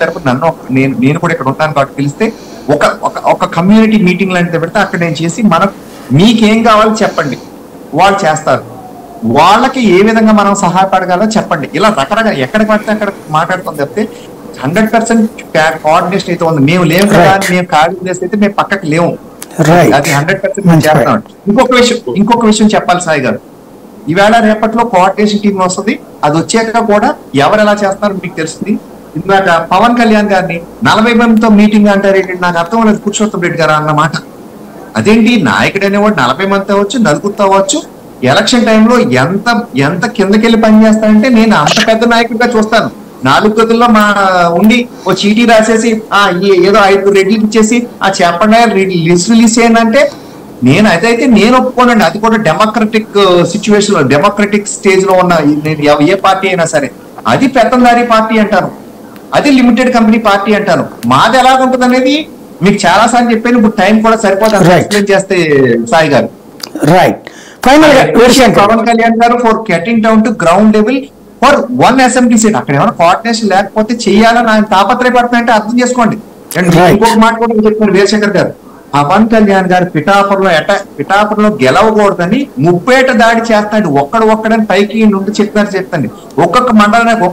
తరపున నన్ను నేను కూడా ఇక్కడ ఉంటాను కాబట్టి పిలిస్తే ఒక కమ్యూనిటీ మీటింగ్ లాంటిది పెడితే అక్కడ నేను చేసి మీకేం కావాలో చెప్పండి, వాళ్ళు చేస్తారు. వాళ్ళకి ఏ విధంగా మనం సహాయపడగలో చెప్పండి. ఇలా రకరకాల ఎక్కడికి పడితే అక్కడ మాట్లాడుతాం తప్పితే 100% కోఆర్డినేషన్ అయితే ఉంది. మేము లేవు కదా అని మేము ఖాళీ చేస్తే మేము పక్కకి లేవు. అది 100% మేము చేస్తున్నాం. ఇంకొక విషయం చెప్పాలి సాయి గారు, ఈవేళ రేపట్లో కోఆర్డినేషన్ టీం వస్తుంది. అది వచ్చాక కూడా ఎవరు ఎలా చేస్తారో మీకు తెలుస్తుంది. ఇందాక పవన్ కళ్యాణ్ గారిని 40 మందితో మీటింగ్ అంటారేంటి, నాకు అర్థం లేదు. పురుషోత్తం రెడ్డి గారు అన్నమాట అదేంటి, నాయకుడు అనేవాడు 40 మంది అవ్వచ్చు, నలుగురితో అవ్వచ్చు. ఎలక్షన్ టైంలో ఎంత కిందకెళ్ళి పనిచేస్తానంటే నేను అంత పెద్ద నాయకుడిగా చూస్తాను. 4 గదుల్లో ఉండి ఓ చీటీ రాసేసి ఏదో 5 రెడ్లకు ఇచ్చేసి చెప్పండి లిస్ట్ రిలీజ్ చేయండి అంటే అదైతే నేను ఒప్పుకోనండి. అది కూడా డెమోక్రటిక్ సిచ్యువేషన్ లో, డెమోక్రటిక్ స్టేజ్ లో ఉన్న ఏ పార్టీ అయినా సరే అది పెత్తందారీ పార్టీ అంటాను, అది లిమిటెడ్ కంపెనీ పార్టీ అంటాను. మాది ఎలాగుంటుంది అనేది మీకు చాలా సార్లు చెప్పాను. ఇప్పుడు టైం కూడా సరిపోతుంది ఎక్స్ప్లెయిన్ చేస్తే సాయి గారు. రైట్, పవన్ కళ్యాణ్ గారు for getting down to ground level for 1 assembly seat. అక్కడ ఏమైనా కోఆర్డినేషన్ లేకపోతే చెయ్యాలని ఆయన తాపత్రయపడుతున్నాయంటే అర్థం చేసుకోండి. ఇంకొక మాట కూడా చెప్పారు వీరశంకర్ గారు, పవన్ కళ్యాణ్ గారు పిఠాపురంలో గెలవకూడదని 30 దాడి చేస్తాడు. ఒక్కడని పైకి నుండి చెప్తాను. ఒక్కొక్క మండలానికి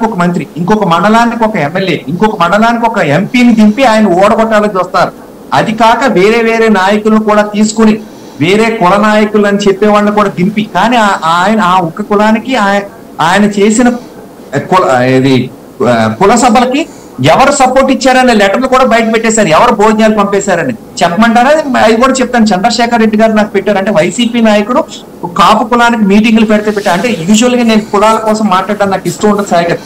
ఒక మంత్రి, ఇంకొక మండలానికి ఒక ఎమ్మెల్యే, ఇంకొక మండలానికి ఒక ఎంపీని దింపి ఆయన ఓడగొట్టాలని చూస్తారు. అది కాక వేరే నాయకులను కూడా తీసుకుని వేరే కుల నాయకులు అని చెప్పే వాళ్ళని కూడా దింపి, కానీ ఆయన ఆ ఒక్క కులానికి ఆయన చేసిన కుల సభలకి ఎవరు సపోర్ట్ ఇచ్చారనే లెటర్లు కూడా బయట పెట్టేశారు. ఎవరు భోజనాలు పంపేశారని చెప్పమంటారా? అది కూడా చెప్తాను. చంద్రశేఖర్ రెడ్డి గారు నాకు పెట్టారు. అంటే వైసీపీ నాయకుడు కాపు కులానికి మీటింగ్లు పెట్టారు. అంటే యూజువల్ గా నేను కులాల కోసం మాట్లాడడం నాకు ఇష్టం ఉంటుంది సాయి గారు.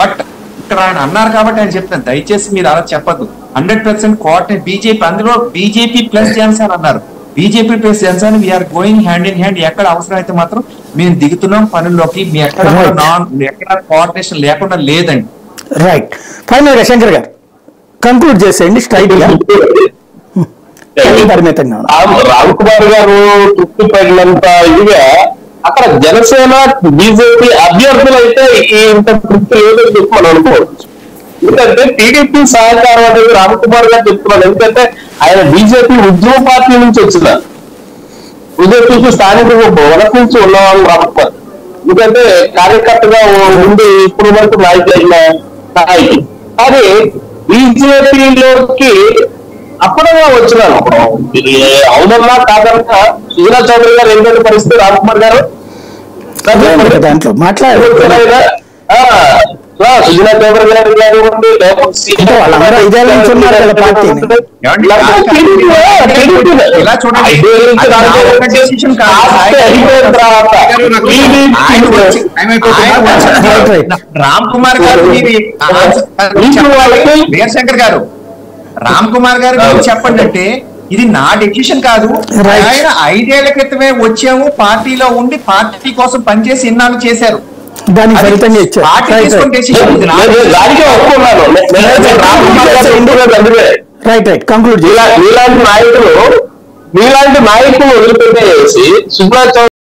బట్ ఇక్కడ ఆయన అన్నారు కాబట్టి ఆయన చెప్తాను, దయచేసి మీరు అలా చెప్పద్దు. 100% కోఆర్డినేట్ బీజేపీ, అందులో బీజేపీ ప్లస్ జనసేన అన్నారు. BJP plus Janasena we're going hand in hand. ఎక్కడ అవసరం అయితే మాత్రం మేము దిగుతున్నాం పనుల్లోకి. మీ ఎక్కడ కోఆర్డినేషన్ లేకుండా లేదండి. రైట్, ఫైనల్ గా శంకర్ గారు కంక్లూడ్ చేసేయండి స్ట్రైట్ గా. రామ్ కుమార్ గారు తృప్తి పడినంత ఇదిగా అక్కడ జనసేన బీజేపీ అభ్యర్థులు అయితే ఇంత తృప్తి లేదని చెప్పి మనం అనుకోవచ్చు. ఎందుకంటే టీడీపీ సహకారం అనేది రామ్ కుమార్ గారు చెప్తున్నారు. ఎందుకంటే ఆయన బీజేపీ ఉద్యమ పార్టీ నుంచి వచ్చినారు. బీజేపీకి స్థానిక వరకు నుంచి ఉన్నవాళ్ళు రామ్ కుమార్. ఎందుకంటే కార్యకర్తగా ఉండి ఇప్పుడు వరకు నాయకులైన నాయకులు. కానీ బీజేపీలోకి అప్పుడుగా వచ్చినాను. అవునన్నా కాదన్నా సుజనా చౌదరి గారు ఏంటంటే పరిస్థితి, రామ్ కుమార్ గారు దాంట్లో మాట్లాడారు. సుజనా చౌదరి గారు వాళ్ళందరూ 5 ఏళ్ళ నుంచి ఉన్నారు కదా పార్టీని. రామ్ కుమార్ గారు వీరశంకర్ గారు రామ్ కుమార్ గారు చెప్పండి అంటే ఇది నా డెసిషన్ కాదు. ఆయన 5 ఏళ్ల క్రితమే వచ్చాము, పార్టీలో ఉండి పార్టీ కోసం పనిచేసి ఇన్నాళ్ళు చేశారు. దానికి ఫలితంగా ఇచ్చారు. మీలాంటి నాయకులు వదిలిపెట్టేసి సుజనా